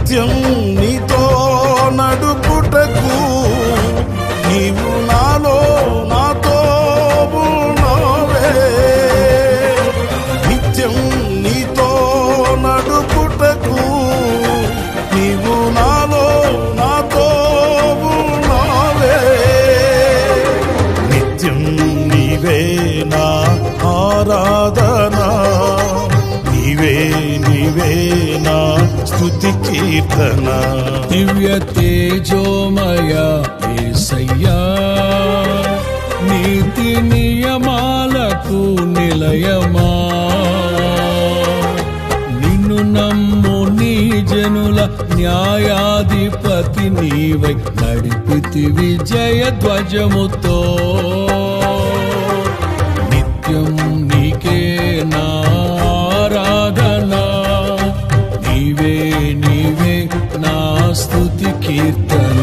నిత్యం నీతో నడుపుటకు నీవు నాలో నాతో ఉన్నావే. నిత్యం నీతో నడుపుటకు నీవు నాలో నాతో ఉన్నావే. నిత్యం నీవే నా ఆరాధనా, నీవే నా స్తుతి కీర్తన. దివ్య తేజోమయ యేసయ్యా, నీతి నియమాలకు నిలయమా, నిన్ను నమ్ము నీ జనుల న్యాయాధిపతి నీవై నడిపితివి జయ ధ్వజముతో. నిత్యం నీకే నా ఆరాధనా, నీవే నా స్తుతి కీర్తన.